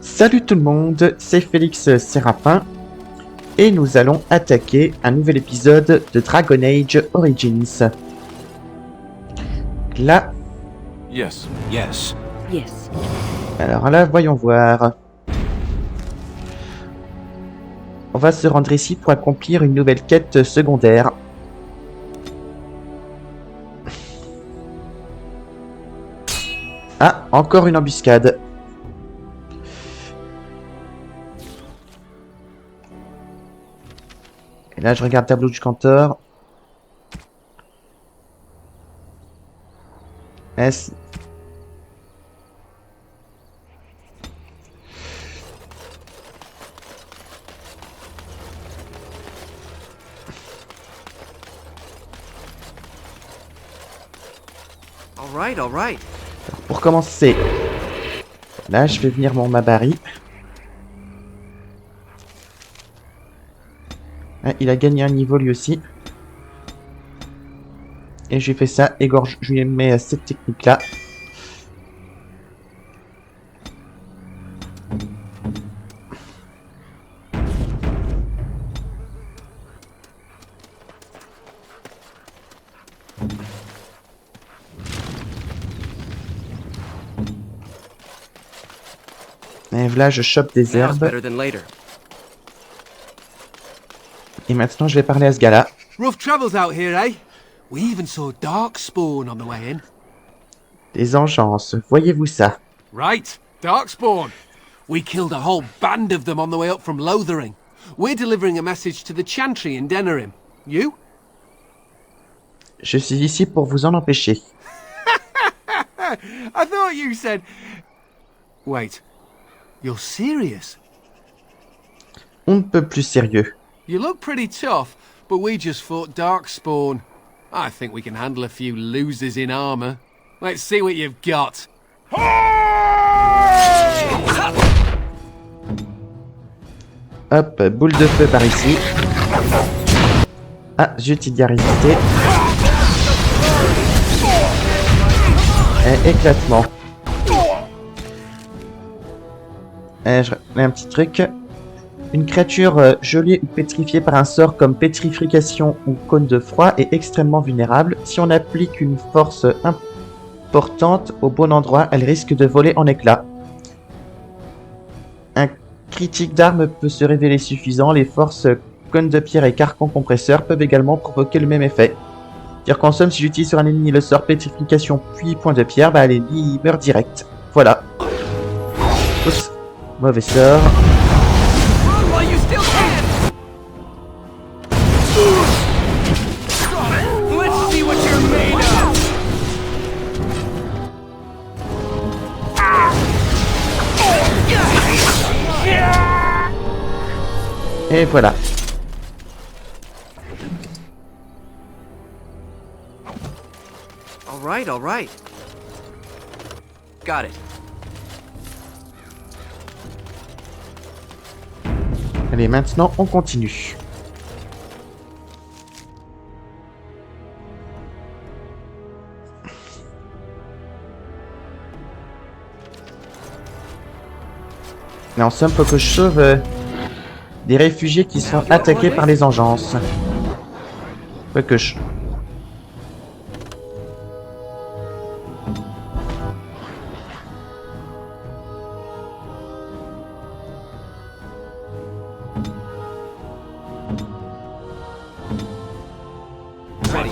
Salut tout le monde, c'est Félix Séraphin et nous allons attaquer un nouvel épisode de Dragon Age Origins. Là, Yes. alors là, voyons voir. On va se rendre ici pour accomplir une nouvelle quête secondaire. Ah, encore une embuscade. Et là, je regarde le tableau du cantor. Est-ce... All right. Pour commencer, là, je vais venir mon Mabari. Ah, il a gagné un niveau lui aussi. Et je lui fais ça, égorge. Je lui mets cette technique-là. Et là, je chope des Now's herbes. better than later. Et maintenant, je vais parler à ce gars-là. Rough travels out here, eh? We even saw Darkspawn on the way in. Des engences, voyez-vous ça? Right, Darkspawn. We killed a whole band of them on the way up from Lothering. We're delivering a message to the Chantry in Denerim. You? Je suis ici pour vous en empêcher. I thought you said... Wait. You're serious? On ne peut plus sérieux. You look pretty tough, but we just fought Darkspawn. I think we can handle a few losers in armor. Let's see what you've got. Hop, boule de feu par ici. Ah, zut, il y a résisté. Éclatement. Je mets un petit truc. Une créature gelée ou pétrifiée par un sort comme pétrification ou cône de froid est extrêmement vulnérable. Si on applique une force importante au bon endroit, elle risque de voler en éclats. Un critique d'arme peut se révéler suffisant. Les forces cône de pierre et carcan compresseur peuvent également provoquer le même effet. Dire qu'en somme, si j'utilise sur un ennemi le sort pétrification puis point de pierre, bah l'ennemi meurt direct. Voilà. Oups. Mauvais sort. Et voilà. All right. Got it. Allez, maintenant, on continue. Mais en somme, faut que je sauve des réfugiés qui sont attaqués par les engences. Faut que je... Ready.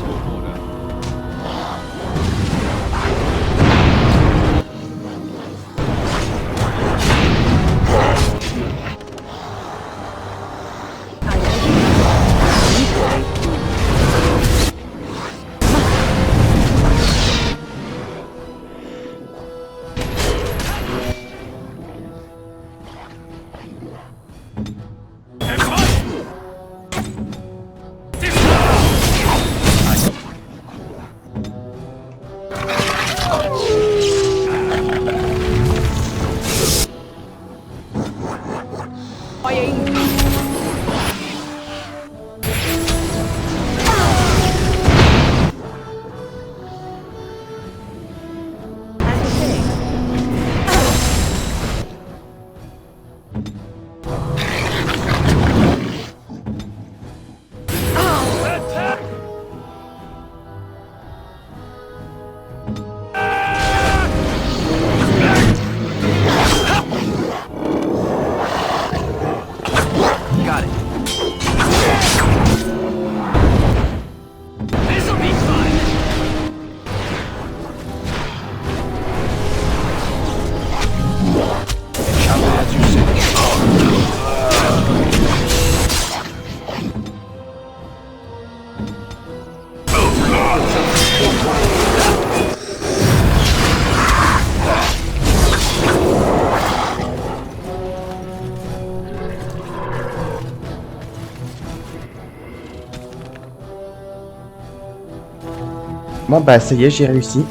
Bon bah ça y est, j'ai réussi.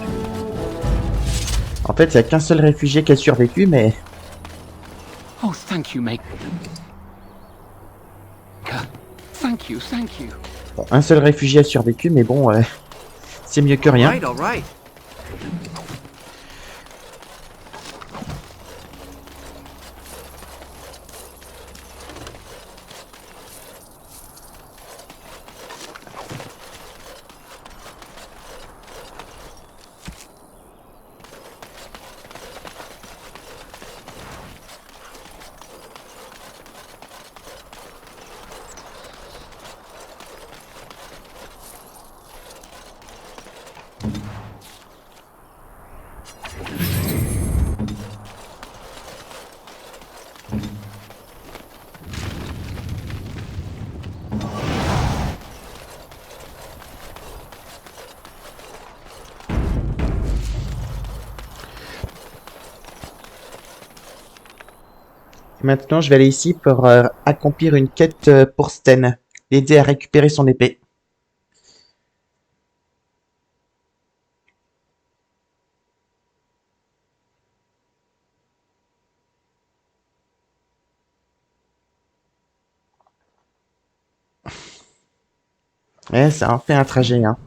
En fait, il n'y a qu'un seul réfugié qui a survécu, mais... Oh, thank you, mate. Thank you, thank you. Bon, un seul réfugié a survécu, mais bon, c'est mieux que rien. Right, all right. Maintenant, je vais aller ici pour accomplir une quête pour Sten. L'aider à récupérer son épée. Ouais, ça en fait un trajet, hein.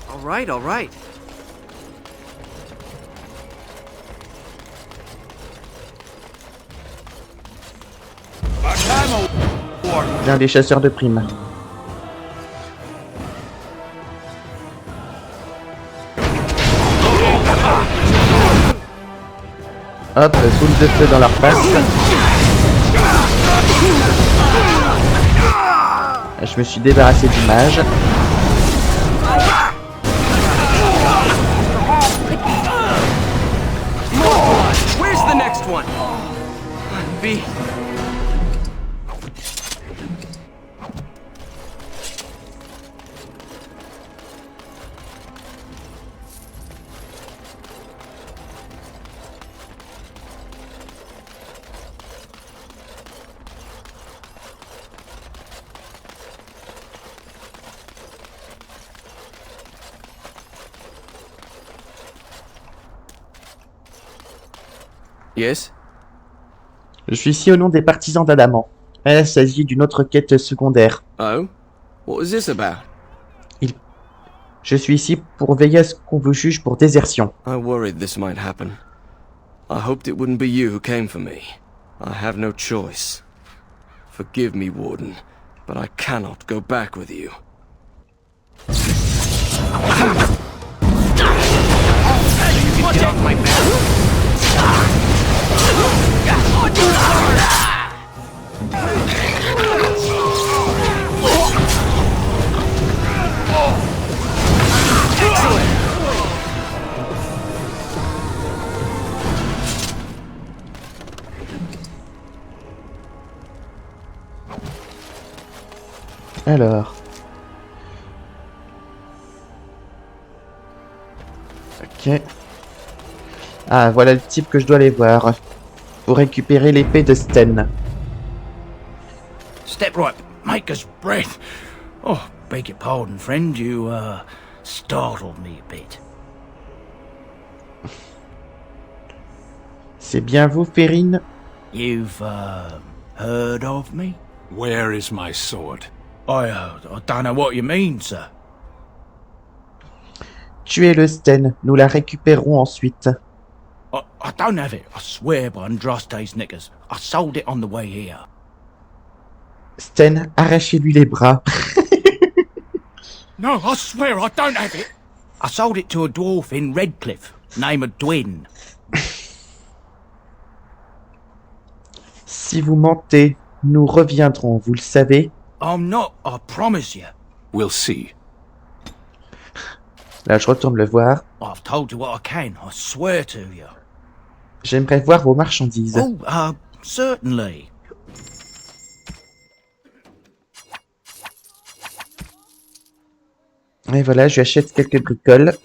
All right, all right. Bien des chasseurs de primes. Hop, boule de feu dans leur face. Je me suis débarrassé du mage. Where's the next one? B. Yes? Je suis ici au nom des partisans d'Adamant. Il s'agit d'une autre quête secondaire. Oh? What was this about? Je suis ici pour veiller à ce qu'on vous juge pour désertion. I worried this might happen. I hoped it wouldn't be you who came for me. I have no choice. Forgive me, Warden, but I cannot go back with you. Get off my back! Alors. Ok. Ah, voilà le type que je dois aller voir. Pour récupérer l'épée de Sten. Step right, make us breath. Oh, beg your pardon, friend. You, startled me a bit. C'est bien vous, Férine? You've, heard of me? Where is my sword? I don't know what you mean, sir. Tuez-le, Sten. Nous la récupérerons ensuite. I don't have it. I swear by Andraste's knickers. I sold it on the way here. Sten, arrachez-lui les bras. No, I swear I don't have it. I sold it to a dwarf in Redcliffe, name of Dwin. Si vous mentez, nous reviendrons, vous le savez. I'm not, I promise you. We'll see. Là, je retourne le voir. I've told you what I can, I swear to you. J'aimerais voir vos marchandises. Oh, certainly. Et voilà, je lui achète quelques bricoles.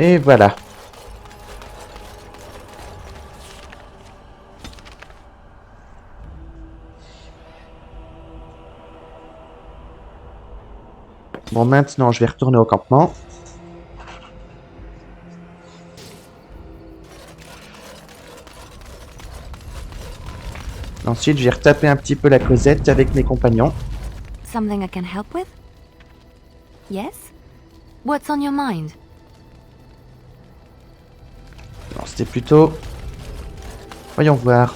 Et voilà. Bon, maintenant, je vais retourner au campement. Ensuite, je vais retaper un petit peu la causette avec mes compagnons. Something I can help with? Yes? What's on your mind? Non, c'était plutôt... Voyons voir.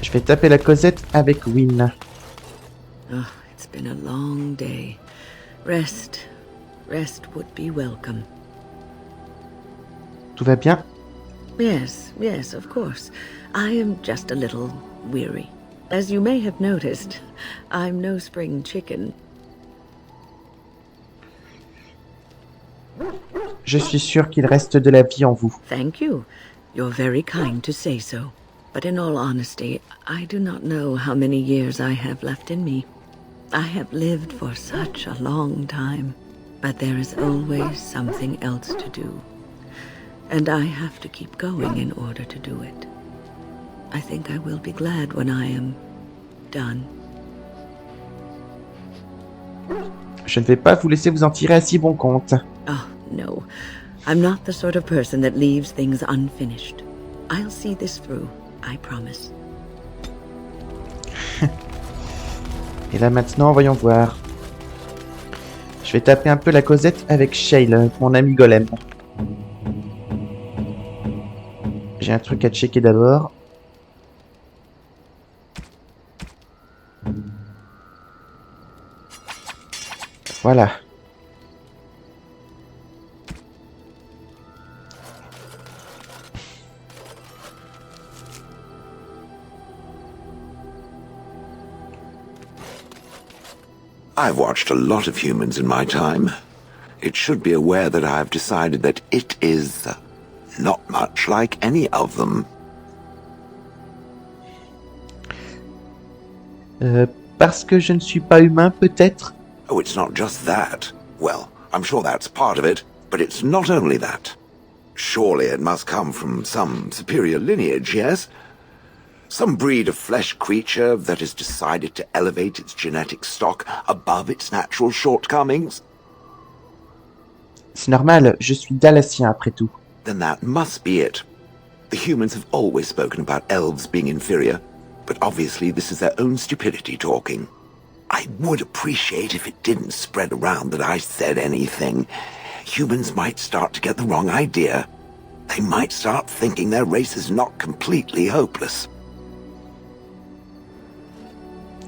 Je vais taper la causette avec Win. Oh, it's been a long day. Rest would be welcome. Tout va bien? Yes, of course. I am just a little weary. As you may have noticed, I'm no spring chicken. Je suis sûr qu'il reste de la vie en vous. Thank you. You're very kind to say so. But in all honesty, I do not know how many years I have left in me. I have lived for such a long time, but there is always something else to do. And I have to keep going in order to do it. I think I will be glad when I am done. Je ne vais pas vous laisser vous en tirer à si bon compte. Oh, no. I'm not the sort of person that leaves things unfinished. I'll see this through, I promise. Et là maintenant, voyons voir. Je vais taper un peu la causette avec Shale, mon ami golem. J'ai un truc à checker d'abord. Voilà. I've watched a lot of humans in my time. It should be aware that I've decided that it is not much like any of them. Parce que je ne suis pas humain, peut-être? Oh, it's not just that. Well, I'm sure that's part of it, but it's not only that. Surely it must come from some superior lineage, yes? Some breed of flesh creature that has decided to elevate its genetic stock above its natural shortcomings? C'est normal, je suis Dallatien après tout. Then that must be it. The humans have always spoken about elves being inferior, but obviously this is their own stupidity talking. I would appreciate if it didn't spread around that I said anything. Humans might start to get the wrong idea. They might start thinking their race is not completely hopeless.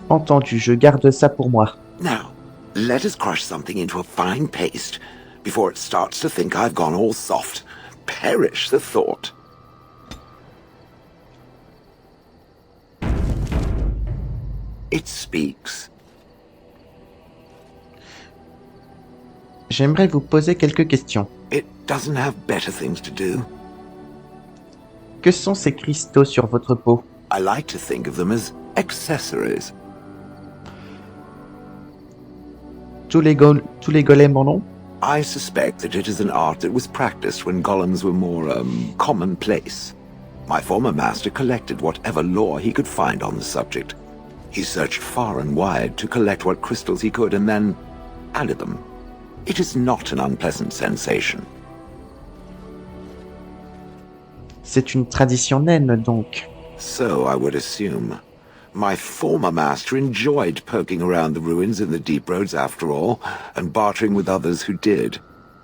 Entendu, je garde ça pour moi. Now, let us crush something into a fine paste before it starts to think I've gone all soft. Perish the thought. It speaks. J'aimerais vous poser quelques questions. It doesn't have better things to do. Que sont ces cristaux sur votre peau? I like to think of them as accessories. Tous les golems en ont? I suspect that it is an art that was practiced when golems were more, commonplace. My former master collected whatever lore he could find on the subject. He searched far and wide to collect what crystals he could and then added them. It is not an unpleasant sensation. C'est une tradition naine, donc. So I would assume. My former master enjoyed poking around the ruins in the deep roads after all, and bartering with others who did.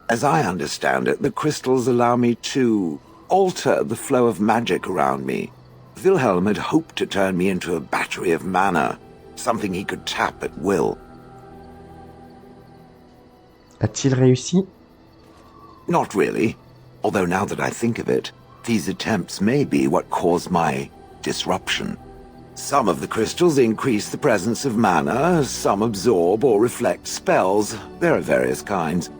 As I understand it, the crystals allow me to alter the flow of magic around me. Wilhelm had hoped to turn me into a battery of mana, something he could tap at will. A-t-il réussi? Not really, although now that I think of it, these attempts may be what caused my disruption. Some of the crystals increase the presence of mana, some absorb or reflect spells. There are various kinds.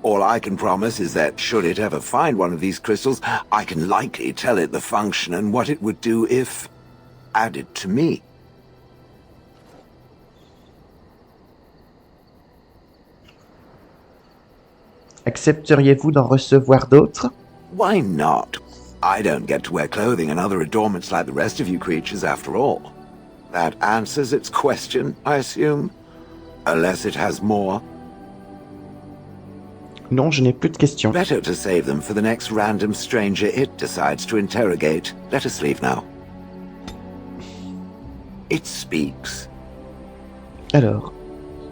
All I can promise is that should it ever find one of these crystals, I can likely tell it the function and what it would do if added to me. Accepteriez-vous d'en recevoir d'autres? Why not? I don't get to wear clothing and other adornments like the rest of you creatures after all. That answers its question, I assume? Unless it has more. Non, je n'ai plus de questions. Better to save them for the next random stranger it decides to interrogate. Let us leave now. It speaks. Alors,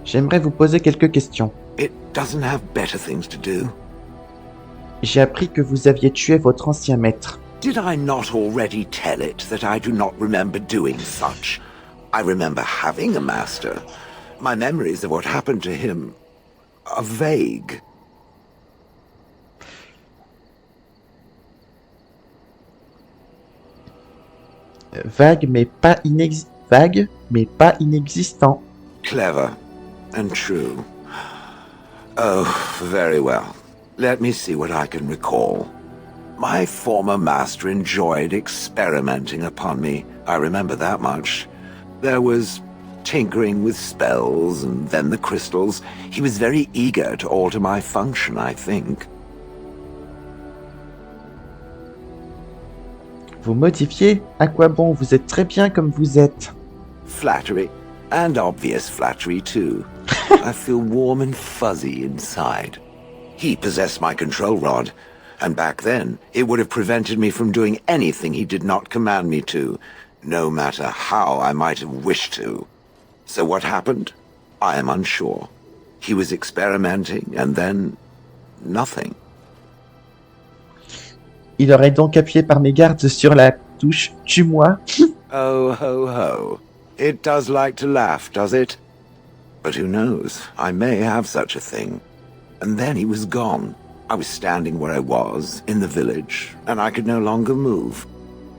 j'aimerais vous poser quelques questions. It doesn't have better things to do. J'ai appris que vous aviez tué votre ancien maître. Did I not already tell it that I do not remember doing such? I remember having a master. My memories of what happened to him are vague. Vague, mais pas inexistant. Clever and true. Oh, very well. Let me see what I can recall. My former master enjoyed experimenting upon me. I remember that much. There was tinkering with spells and then the crystals. He was very eager to alter my function, I think. Vous modifiez? À quoi bon? Vous êtes très bien comme vous êtes. Flattery. And obvious flattery, too. I feel warm and fuzzy inside. He possessed my control rod, and back then, it would have prevented me from doing anything he did not command me to, no matter how I might have wished to. So what happened? I am unsure. He was experimenting, and then nothing. Il aurait donc appuyé par mégarde sur la touche « Tue-moi ». Oh ho ho. It does like to laugh, does it? But who knows? I may have such a thing. And then he was gone. I was standing where I was, in the village, and I could no longer move.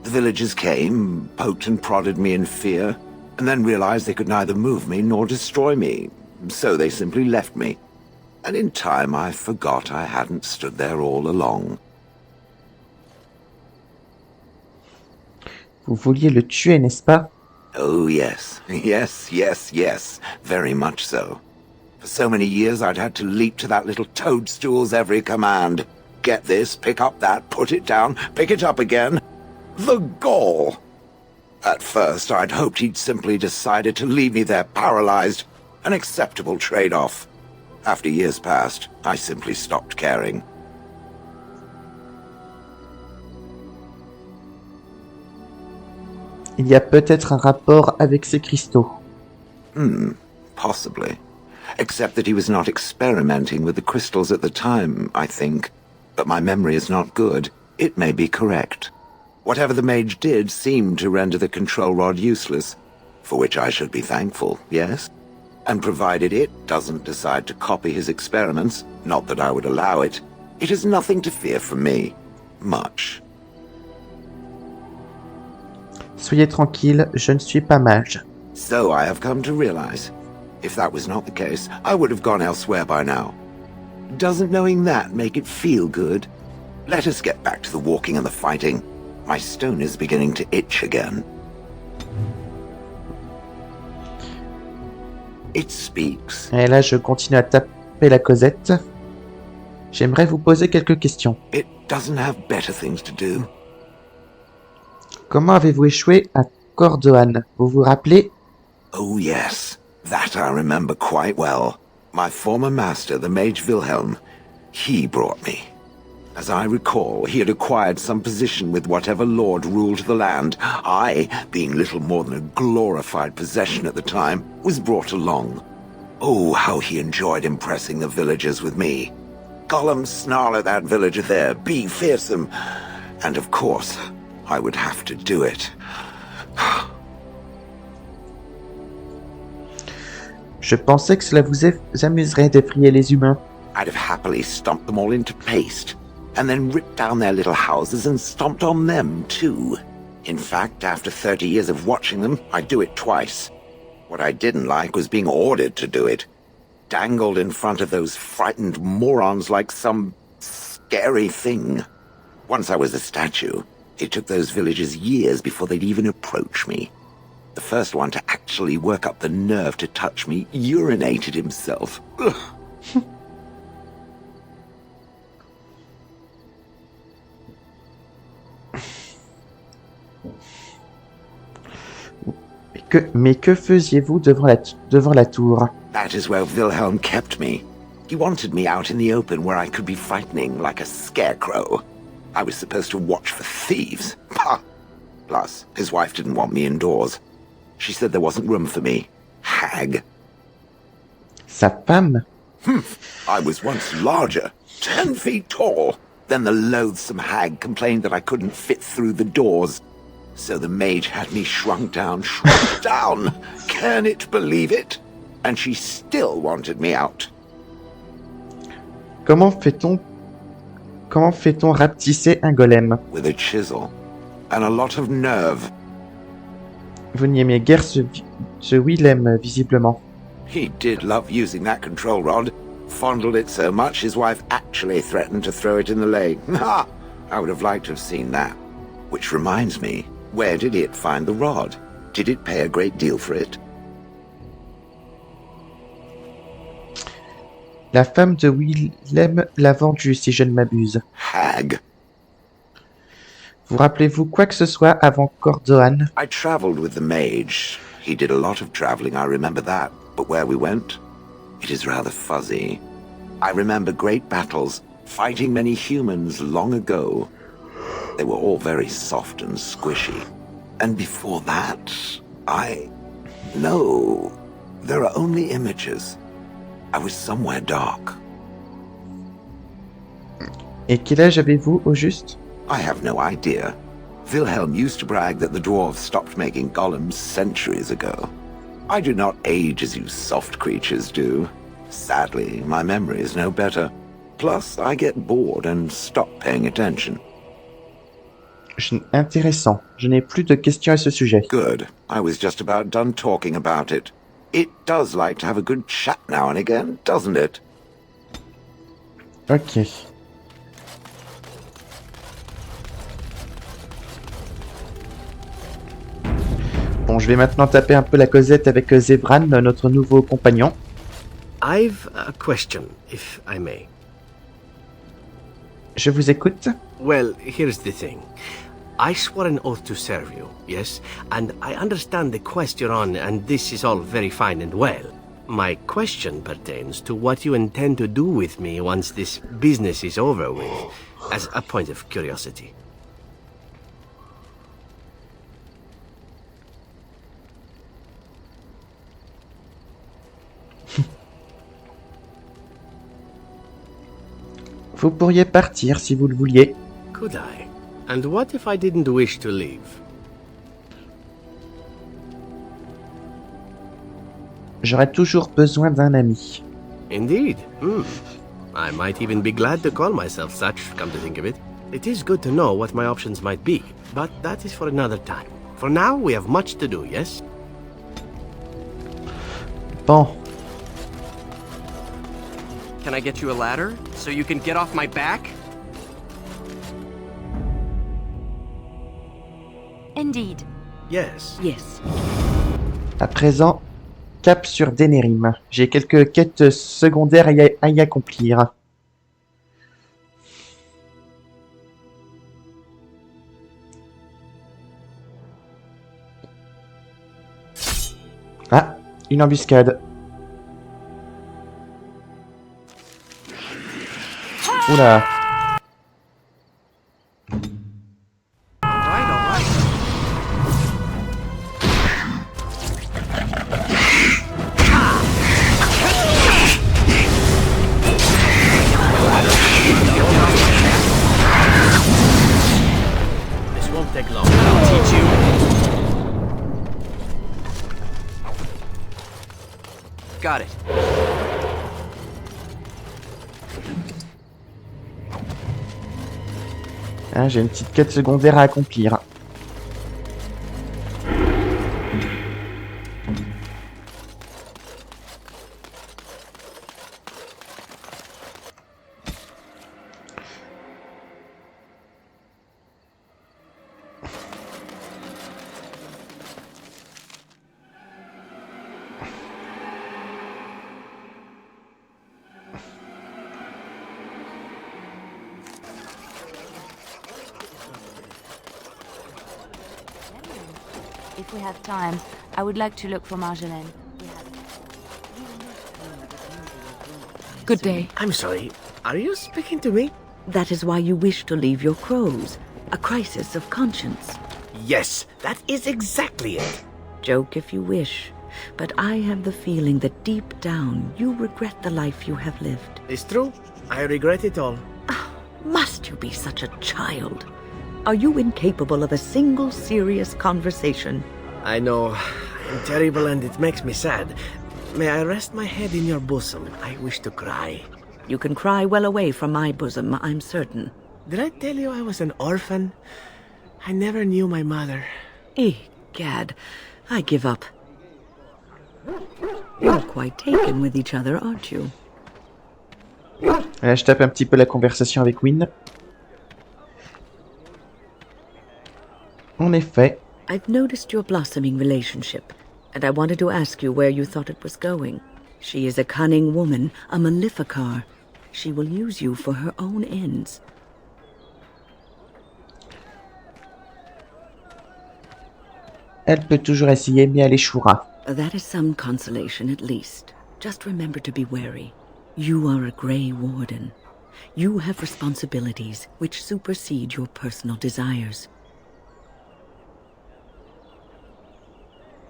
The villagers came, poked and prodded me in fear, and then realized they could neither move me nor destroy me, so they simply left me. And in time I forgot I hadn't stood there all along. Vous vouliez le tuer, n'est-ce pas? Oh yes, yes, very much so. For so many years I'd had to leap to that little toadstool's every command. Get this, pick up that, put it down, pick it up again. The gall! At first I'd hoped he'd simply decided to leave me there paralyzed, an acceptable trade-off. After years passed, I simply stopped caring. Il y a peut-être un rapport avec ces cristaux. Possibly. Except that he was not experimenting with the crystals at the time, I think. But my memory is not good. It may be correct. Whatever the mage did seemed to render the control rod useless, for which I should be thankful, yes? And provided it doesn't decide to copy his experiments, not that I would allow it, it is nothing to fear from me. Much. Soyez tranquille, je ne suis pas mage. So I have come to realize. If that was not the case, I would have gone elsewhere by now. Doesn't knowing that make it feel good? Let us get back to the walking and the fighting. My stone is beginning to itch again. It speaks. Et là, je continue à taper la Cosette. J'aimerais vous poser quelques questions. It doesn't have better things to do. Comment avez-vous échoué à Cordoan? Vous vous rappelez? Oh yes, that I remember quite well. My former master, the mage Wilhelm, he brought me. As I recall, he had acquired some position with whatever lord ruled the land. I, being little more than a glorified possession at the time, was brought along. Oh, how he enjoyed impressing the villagers with me. Gollum snarl at that villager there, be fearsome. And of course, I would have to do it. Je pensais que cela vous amuserait d'effrayer les humains. I'd have happily stomped them all into paste, and then ripped down their little houses and stomped on them, too. In fact, after 30 years of watching them, I'd do it twice. What I didn't like was being ordered to do it. Dangled in front of those frightened morons like some scary thing. Once I was a statue, it took those villagers years before they'd even approach me. The first one to actually work up the nerve to touch me urinated himself. Mais que faisiez-vous devant la tour? That is where Wilhelm kept me. He wanted me out in the open where I could be frightening like a scarecrow. I was supposed to watch for thieves. Pah! Plus, his wife didn't want me indoors. She said there wasn't room for me. Hag. Sa femme? I was once larger, 10 feet tall. Then the loathsome hag complained that I couldn't fit through the doors. So the mage had me shrunk down. Can it believe it? And she still wanted me out. Comment fait-on rapetisser un golem? With a chisel. And a lot of nerve. Vous n'aimiez guère ce Willem, visiblement. He did love using that control rod. Fondled it so much his wife actually threatened to throw it in the lake. Ha! I would have liked to have seen that. Which reminds me, where did it find the rod? Did it pay a great deal for it? La femme de Willem l'a vendu, si je ne m'abuse. Hag. Vous rappelez-vous quoi que ce soit avant Cordoan? I traveled with the mage. He did a lot of traveling, I remember that. But where we went, it is rather fuzzy. I remember great battles, fighting many humans long ago. They were all very soft and squishy. And before that, No, there are only images. I was somewhere dark. Et quel âge avez-vous, au juste? I have no idea. Wilhelm used to brag that the dwarves stopped making golems centuries ago. I do not age as you soft creatures do. Sadly, my memory is no better. Plus, I get bored and stop paying attention. Intéressant. Je n'ai plus de questions à ce sujet. Good. I was just about done talking about it. It does like to have a good chat now and again, doesn't it? Ok. Bon, je vais maintenant taper un peu la causette avec Zebran, notre nouveau compagnon. I've a question, if I may. Je vous écoute. Well, here's the thing. I swore an oath to serve you, yes? And I understand the quest you're on, and this is all very fine and well. My question pertains to what you intend to do with me once this business is over with, as a point of curiosity. Vous pourriez partir si vous le vouliez. Could I? And what if I didn't wish to leave? J'aurais toujours besoin d'un ami. Indeed. I might even be glad to call myself such, come to think of it. It is good to know what my options might be, but that is for another time. For now, we have much to do, yes? Bon. Can I get you a ladder so you can get off my back? Indeed. Yes. Yes. À présent, cap sur Denerim. J'ai quelques quêtes secondaires à y accomplir. Ah, une embuscade. Oula. This won't take long. I'll teach you. Got it. Ah, j'ai une petite quête secondaire à accomplir. If we have time, I would like to look for Marjolaine. Good day. I'm sorry. Are you speaking to me? That is why you wish to leave your crows. A crisis of conscience. Yes, that is exactly it. Joke if you wish, but I have the feeling that deep down you regret the life you have lived. It's true. I regret it all. Must you be such a child? Are you incapable of a single serious conversation? I know. I'm terrible and it makes me sad. May I rest my head in your bosom? I wish to cry. You can cry well away from my bosom, I'm certain. Did I tell you I was an orphan? I never knew my mother. Egad, I give up. You're quite taken with each other, aren't you? Là, je tape un petit peu la conversation avec Wynne. En effet. I've noticed your blossoming relationship, and I wanted to ask you where you thought it was going. She is a cunning woman, a maleficar. She will use you for her own ends. Elle peut toujours essayer, mais elle échouera. That is some consolation at least. Just remember to be wary. You are a Grey Warden. You have responsibilities which supersede your personal desires.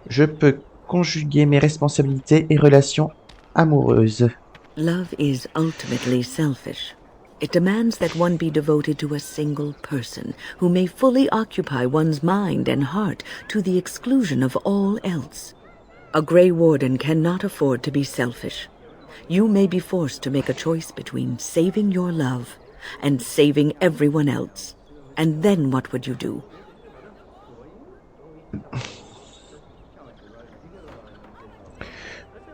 Je peux conjuguer mes responsabilités et relations amoureuses. Love is ultimately selfish. It demands that one be devoted to a single person who may fully occupy one's mind and heart to the exclusion of all else. A Grey Warden cannot afford to be selfish. You may be forced to make a choice between saving your love and saving everyone else. And then what would you do?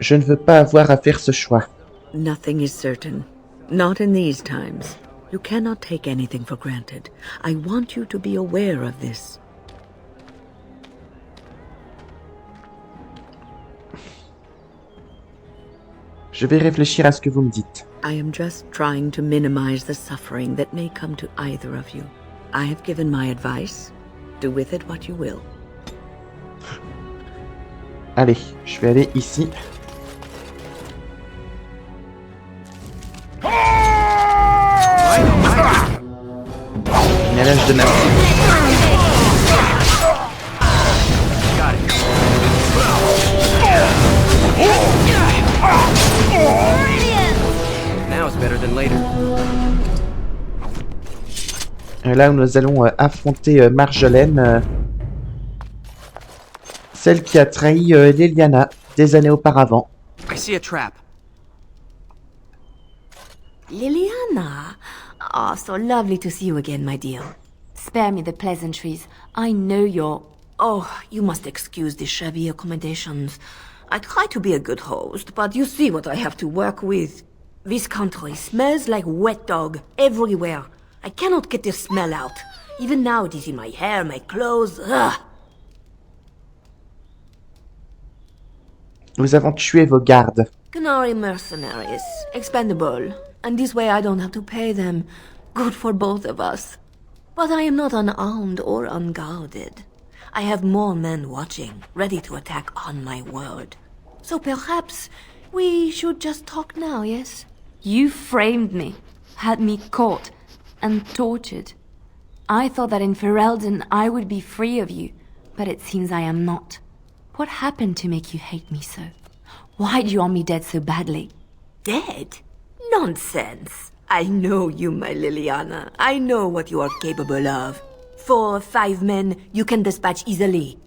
Je ne veux pas avoir à faire ce choix. Nothing is certain. Not in these times. You cannot take anything for granted. I want you to be aware of this. Je vais réfléchir à ce que vous me dites. I am just trying to minimize the suffering that may come to either of you. I have given my advice. Do with it what you will. Allez, je vais aller ici. Mélange de merci. Now it's better than later. Là où nous allons affronter Marjolaine, celle qui a trahi Liliana des années auparavant. I see a trap. Liliana! Ah, so lovely to see you again, my dear. Spare me the pleasantries. I know you're... Oh, you must excuse the shabby accommodations. I try to be a good host, but you see what I have to work with. This country smells like wet dog everywhere. I cannot get the smell out. Even now it is in my hair, my clothes. Ugh. Nous avons tué vos gardes. Canary mercenaries, expendable. And this way I don't have to pay them. Good for both of us. But I am not unarmed or unguarded. I have more men watching, ready to attack on my word. So perhaps we should just talk now, yes? You framed me, had me caught, and tortured. I thought that in Ferelden I would be free of you, but it seems I am not. What happened to make you hate me so? Why do you want me dead so badly? Dead? Nonsense. I know you, my Liliana. I know what you are capable of. 4 or 5 men you can dispatch easily.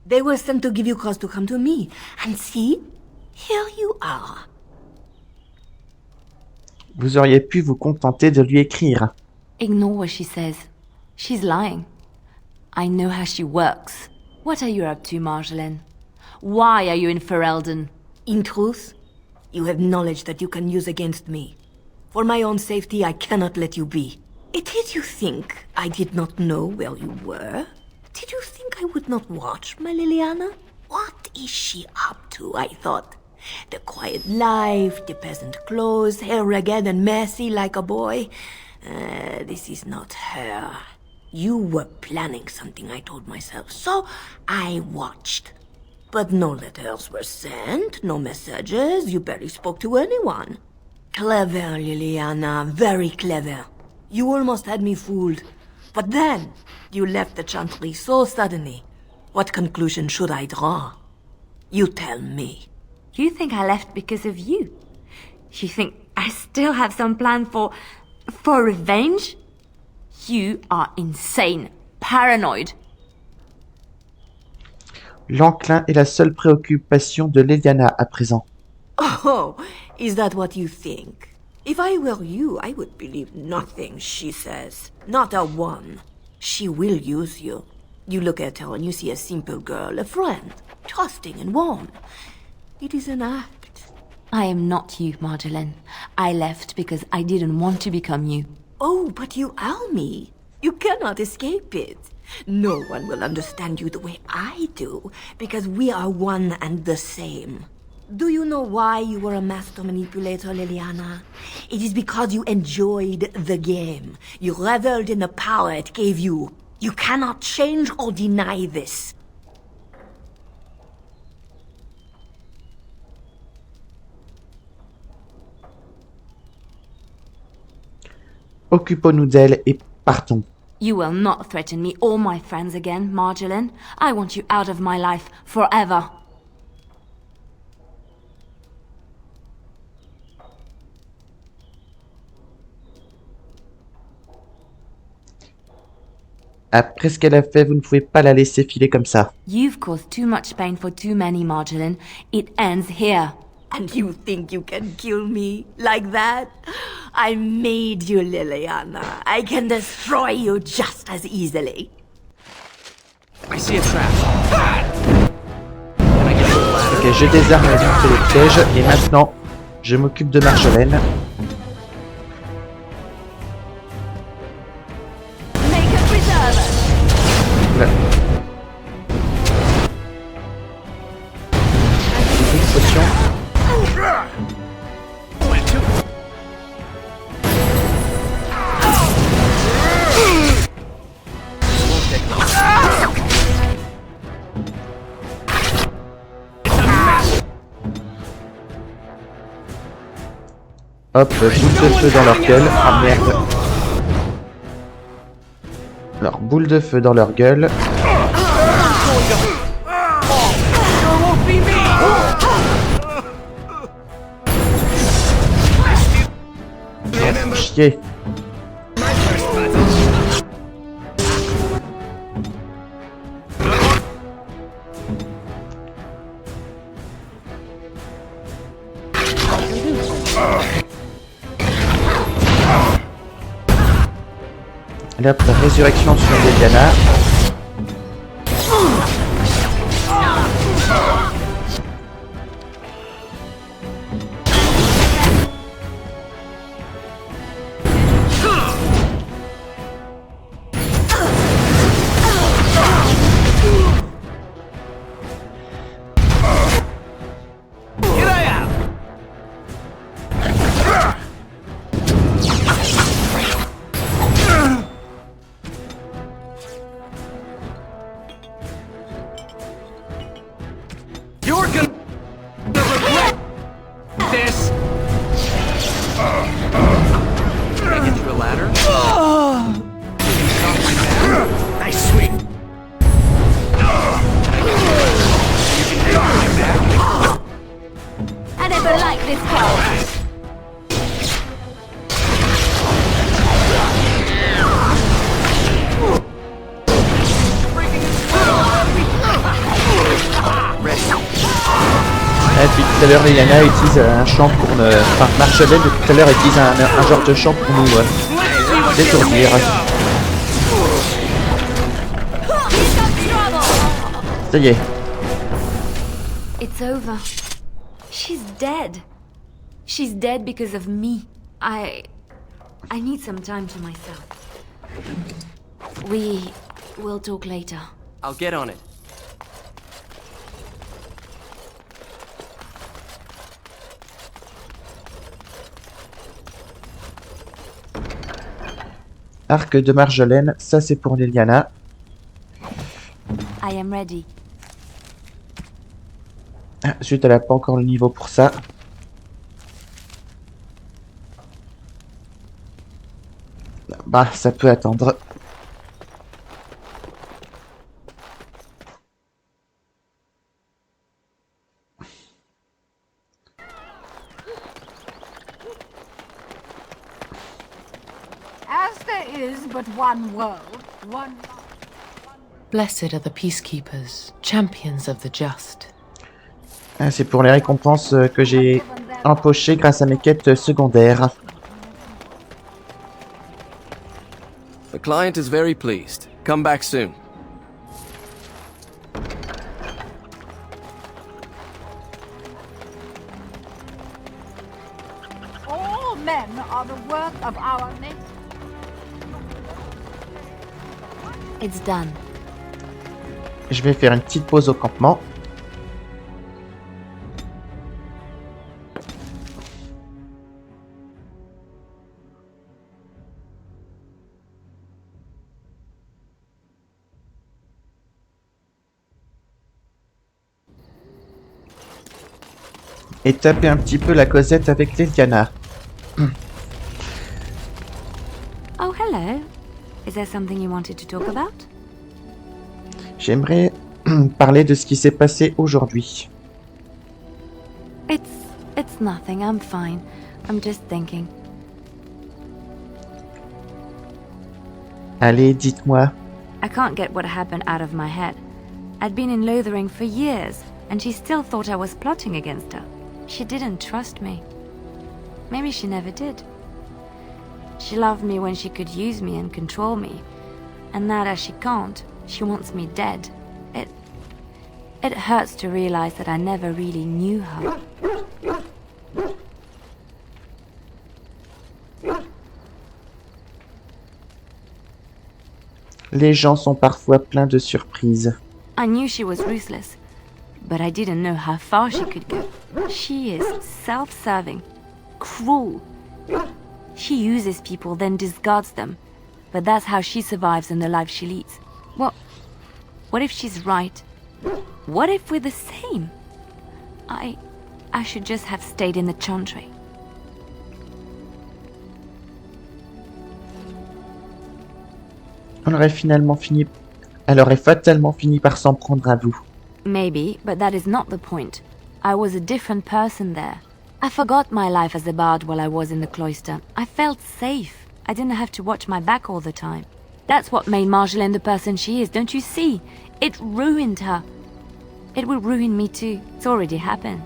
They were sent to give you cause to come to me. And see, here you are. Vous auriez pu vous contenter de lui écrire. Ignore what she says. She's lying. I know how she works. What are you up to, Marjolaine? Why are you in Ferelden? In truth, you have knowledge that you can use against me. For my own safety, I cannot let you be. Did you think I did not know where you were? Did you think I would not watch, my Liliana? What is she up to, I thought? The quiet life, the peasant clothes, hair ragged and messy like a boy. This is not her. You were planning something, I told myself, so I watched. But no letters were sent, no messages, you barely spoke to anyone. Clever, Liliana, very clever. You almost had me fooled. But then, you left the Chantry so suddenly. What conclusion should I draw? You tell me. You think I left because of you? You think I still have some plan for revenge? You are insane, paranoid. L'enclin est la seule préoccupation de Leliana à présent. Oh, is that what you think? If I were you, I would believe nothing she says. Not a one. She will use you. You look at her and you see a simple girl, a friend, trusting and warm. It is an act. I am not you, Marjolaine. I left because I didn't want to become you. Oh, but you are me. You cannot escape it. No one will understand you the way I do, because we are one and the same. Do you know why you were a master manipulator, Liliana? It is because you enjoyed the game. You reveled in the power it gave you. You cannot change or deny this. Occupons-nous d'elle et partons. You will not threaten me or my friends again, Marjolaine. I want you out of my life forever. Après ce qu'elle a fait, vous ne pouvez pas la laisser filer comme ça. You've caused too much pain for too many, Marjolaine. It ends here. And you think you can kill me like that? I made you, Liliana. I can destroy you just as easily. I see a trap. Can I get a ladder? Ok, je désarme vite fait les pièges et maintenant, je m'occupe de Marjolaine. Make a preserver. Là. Une potion. Hop, boule de feu dans leur gueule. Ah merde. Alors, boule de feu dans leur gueule. Oh, chier. Et là, la résurrection sur Leliana. You're gonna regret this. Can I get you a ladder? Nice swing. I never liked this part. Et puis tout à l'heure, Leliana utilise un chant pour nous... Enfin, Marjolaine, tout à l'heure, utilise un genre de chant pour nous détourner. Ça y est. It's over. She's dead. She's dead because of me. I need some time to myself. We will talk later. I'll get on it. Arc de Marjolaine, ça c'est pour Leliana. I am ready. Zut, elle a pas encore le niveau pour ça. Bah, ça peut attendre. As there is but one world, one... Blessed are the peacekeepers, champions of the just. Ah, c'est pour les récompenses que j'ai empochées grâce à mes quêtes secondaires. The client is very pleased. Come back soon. All men are the work of our nation. It's done. Je vais faire une petite pause au campement. Et taper un petit peu la causette avec Liliana. Oh, hello. Is there something you wanted to talk about? J'aimerais parler de ce qui s'est passé aujourd'hui. It's nothing. I'm fine. I'm just thinking. Allez, dites-moi. I can't get what happened out of my head. I'd been in Lothering for years, and she still thought I was plotting against her. She didn't trust me. Maybe she never did. She loved me when she could use me and control me. And now that she can't, she wants me dead. It hurts to realize that I never really knew her. Les gens sont parfois pleins de surprises. I knew she was ruthless, but I didn't know how far she could go. She is self-serving, cruel. She uses people, then discards them. But that's how she survives in the life she leads. What if she's right? What if we're the same? I should just have stayed in the Chantry. Elle aurait fatalement fini par s'en prendre à vous. Maybe, but that is not the point. I was a different person there. I forgot my life as a bard while I was in the cloister. I felt safe. I didn't have to watch my back all the time. That's what made Marjolaine the person she is, don't you see? It ruined her. It will ruin me too. It's already happened.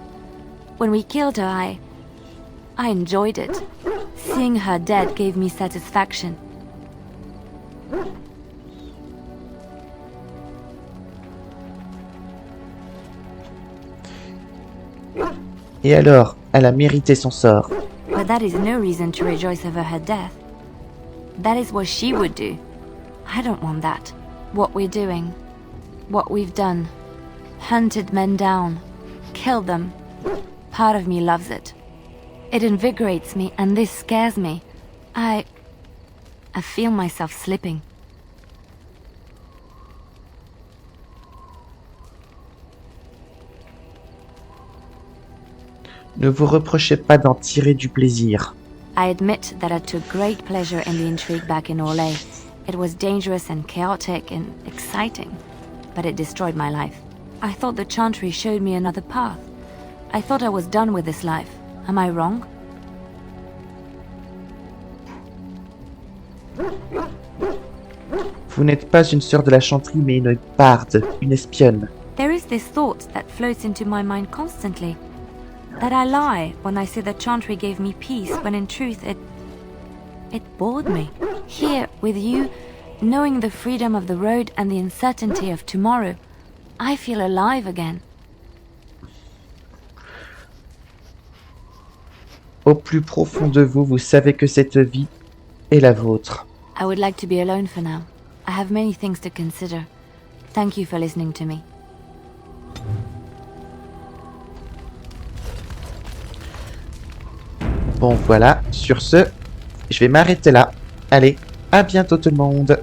When we killed her, I enjoyed it. Seeing her dead gave me satisfaction. Et alors, elle a mérité son sort. But that is no reason to rejoice over her death. That is what she would do. I don't want that. What we're doing, what we've done, hunted men down, killed them. Part of me loves it. It invigorates me, and this scares me. I feel myself slipping. Ne vous reprochez pas d'en tirer du plaisir. I admit that I took great pleasure in the intrigue back in Orlais. It was dangerous and chaotic and exciting, but it destroyed my life. I thought the Chantry showed me another path. I thought I was done with this life. Am I wrong? Vous n'êtes pas une sœur de la Chantry, mais une barde, une espionne. There is this thought that floats into my mind constantly. That I lie when I say the Chantry gave me peace, when in truth it bored me. Here, with you, knowing the freedom of the road and the uncertainty of tomorrow, I feel alive again. Au plus profond de vous, vous savez que cette vie est la vôtre. I would like to be alone for now. I have many things to consider. Thank you for listening to me. Bon voilà, sur ce, je vais m'arrêter là. Allez, à bientôt tout le monde.